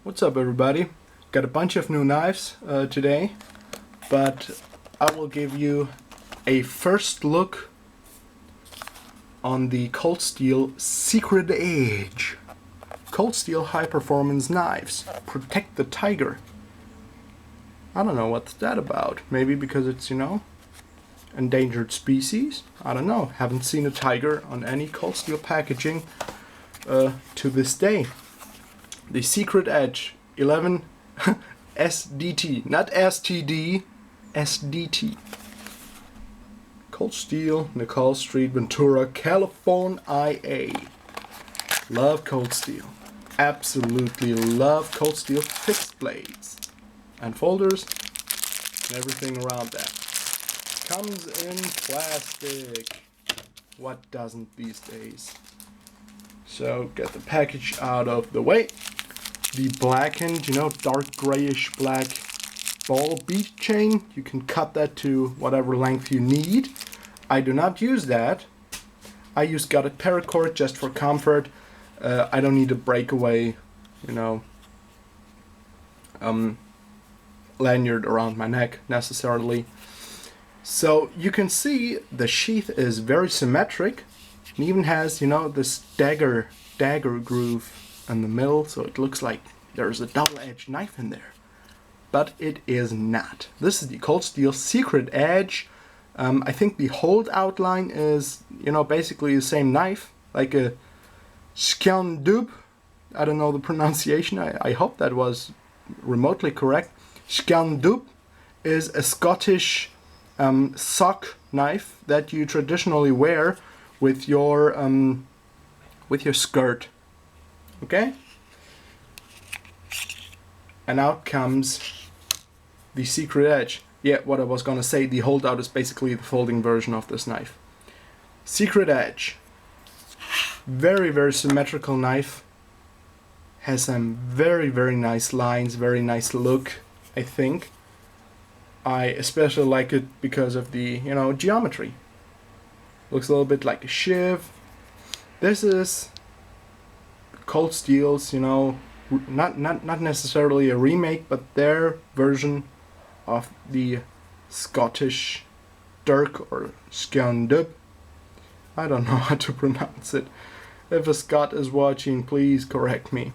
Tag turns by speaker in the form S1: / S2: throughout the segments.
S1: What's up, everybody? Got a bunch of new knives today, but I will give you a first look on the Cold Steel Secret Edge. Cold Steel high performance knives. Protect the tiger. I don't know what's that about. Maybe because it's, endangered species? I don't know. Haven't seen a tiger on any Cold Steel packaging to this day. The Secret Edge 11 SDT, not STD, SDT. Cold Steel, Nicole Street, Ventura, California, IA. Love Cold Steel. Absolutely love Cold Steel fixed blades and folders and everything around that. Comes in plastic. What doesn't these days? So get the package out of the way. The blackened, dark grayish black ball bead chain. You can cut that to whatever length you need. I do not use that. I use gutted paracord just for comfort. I don't need a breakaway, lanyard around my neck necessarily. So you can see the sheath is very symmetric. It even has, this dagger groove in the middle, so it looks like there's a double-edged knife in there. But it is not. This is the Cold Steel Secret Edge. I think the hold outline is, basically the same knife, like a skean dubh. I don't know the pronunciation. I hope that was remotely correct. Skean dubh is a Scottish sock knife that you traditionally wear with your skirt. Okay? And out comes the Secret Edge. Yeah, what I was gonna say, the holdout is basically the folding version of this knife. Secret Edge. Very, very symmetrical knife. Has some very, very nice lines, very nice look, I think. I especially like it because of the, geometry. Looks a little bit like a shiv. This is Cold Steel's, not necessarily a remake, but their version of the Scottish dirk or skean dubh. I don't know how to pronounce it. If a Scot is watching, please correct me.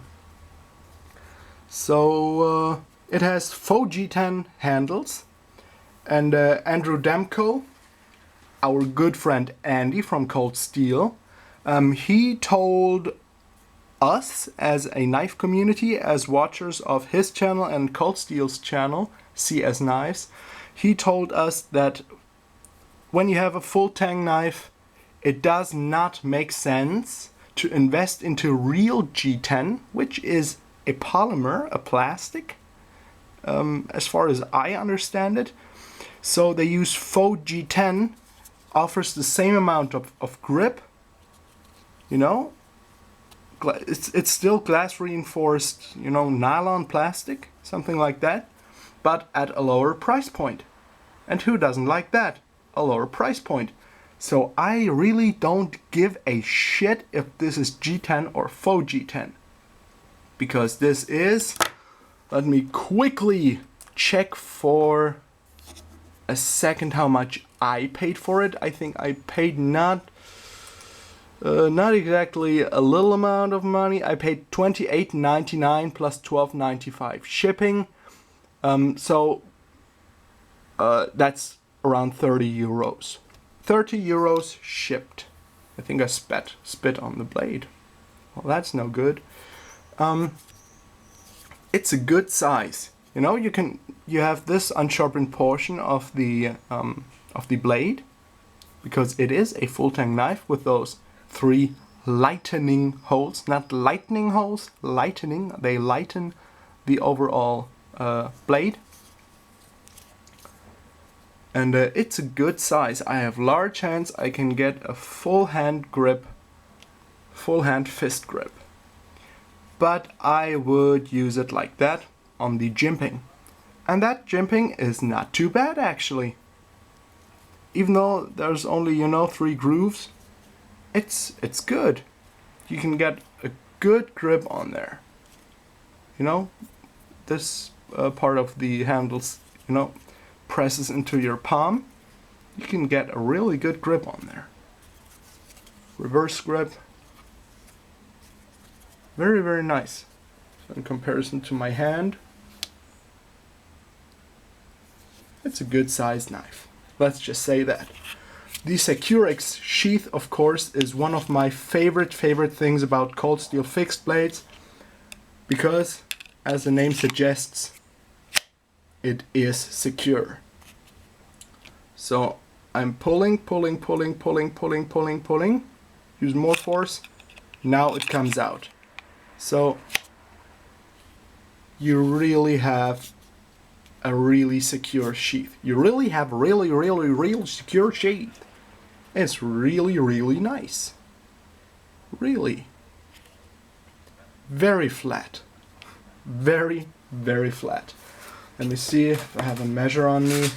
S1: So it has faux G10 handles, and Andrew Demko, our good friend Andy from Cold Steel, he told us as a knife community, as watchers of his channel and Cold Steel's channel, CS Knives, he told us that when you have a full tang knife, it does not make sense to invest into real G10, which is a polymer, a plastic, as far as I understand it. So they use faux G10, offers the same amount of grip, it's still glass reinforced, nylon plastic, something like that, but at a lower price point. And who doesn't like that? A lower price point. So I really don't give a shit if this is G10 or faux G10. Because this is, let me quickly check for a second how much I paid for it. I think I paid not exactly a little amount of money. I paid $28.99 plus $12.95 shipping. So that's around 30 euros. 30 euros shipped. I think I spit on the blade. Well, that's no good. It's a good size. You have this unsharpened portion of the blade, because it is a full tang knife with those 3 lightening holes, not lightning holes, lightening. They lighten the overall blade. And it's a good size. I have large hands. I can get a full hand grip, full hand fist grip. But I would use it like that on the jimping. And that jimping is not too bad, actually. Even though there's only, 3 grooves, it's good. You can get a good grip on there. you know, this part of the handles, you know, presses into your palm, you can get a really good grip on there. Reverse grip. Very, very nice. So in comparison to my hand, it's a good sized knife. Let's just say that. The Symmetric sheath, of course, is one of my favorite things about cold steel fixed blades, because, as the name suggests, it is secure. So I'm pulling, use more force, now it comes out. So you really have a really secure sheath. You really have really secure sheath. It's really nice. Really. Very flat. Very flat. Let me see if I have a measure on me.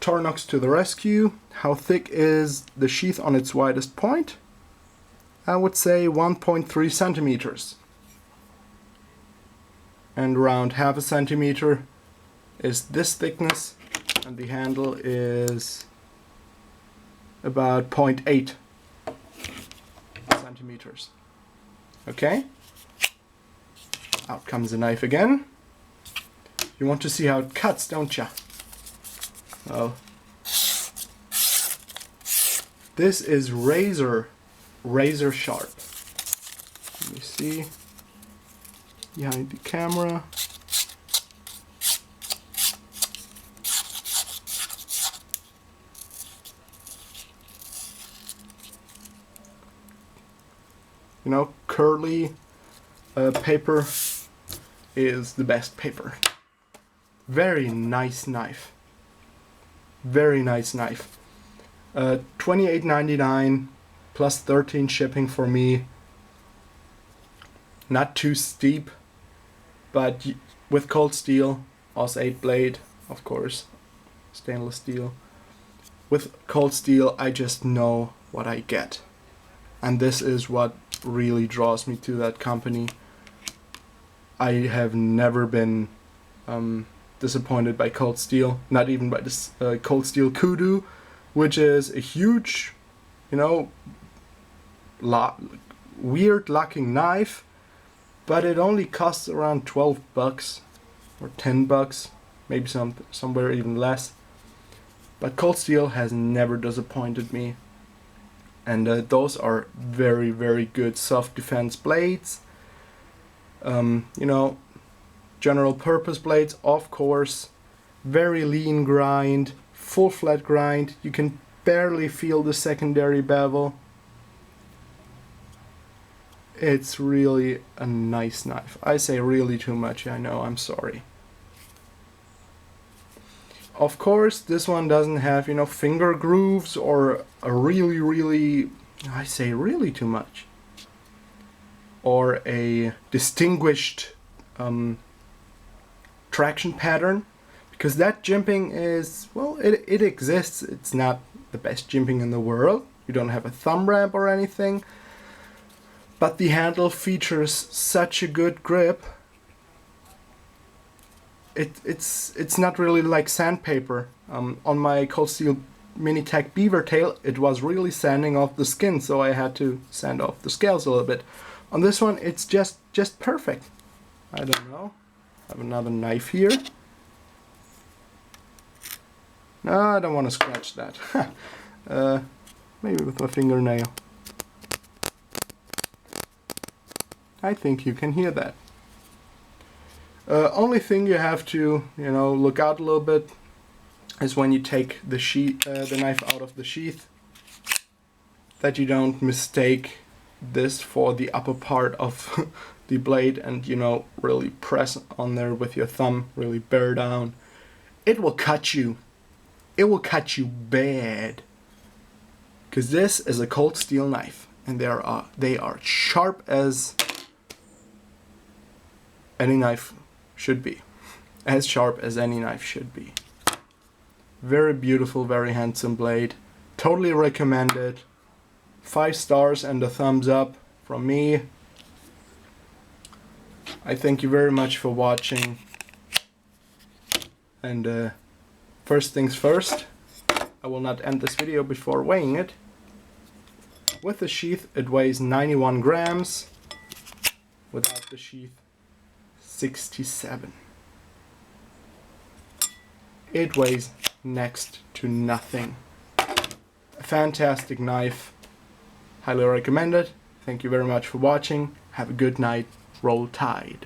S1: Tornox to the rescue. How thick is the sheath on its widest point? I would say 1.3 centimeters. And around half a centimeter is this thickness, and the handle is about 0.8 centimeters. Okay? Out comes the knife again. You want to see how it cuts, don't you? Well, this is razor sharp. Let me see behind the camera. You know, curly paper is the best paper. Very nice knife. Very nice knife. $28.99 plus 13 shipping for me. Not too steep, but with cold steel, Aus 8 blade, of course, stainless steel. With cold steel, I just know what I get. And this is what really draws me to that company. I have never been disappointed by cold steel, not even by this cold steel kudu, which is a huge, you know, weird looking knife, but it only costs around 12 bucks or 10 bucks, maybe somewhere even less. But cold steel has never disappointed me, and those are very good soft defense blades. You know, general purpose blades, of course. Very lean grind, full flat grind. You can barely feel the secondary bevel. It's really a nice knife. I say really too much, I know, I'm sorry. Of course, this one doesn't have, you know, finger grooves or a really, I say really too much, or a distinguished traction pattern, because that jimping is, well, it exists. It's not the best jimping in the world. You don't have a thumb ramp or anything, but the handle features such a good grip. It's not really like sandpaper. On my cold steel mini tech beaver tail, it was really sanding off the skin, so I had to sand off the scales a little bit. On this one, it's just perfect. I don't know. I have another knife here. No, I don't want to scratch that. Maybe with my fingernail. I think you can hear that. Only thing you have to, you know, look out a little bit is when you take the knife out of the sheath, that you don't mistake this for the upper part of the blade and, you know, really press on there with your thumb, really bear down. It will cut you. It will cut you bad. Because this is a cold steel knife, and they are sharp as any knife should be. As sharp as any knife should be. Very beautiful, very handsome blade. Totally recommend it. 5 stars and a thumbs up from me. I thank you very much for watching. And first things first, I will not end this video before weighing it. With the sheath it weighs 91 grams. Without the sheath, 67. It weighs next to nothing. A fantastic knife. Highly recommend it. Thank you very much for watching. Have a good night. Roll Tide.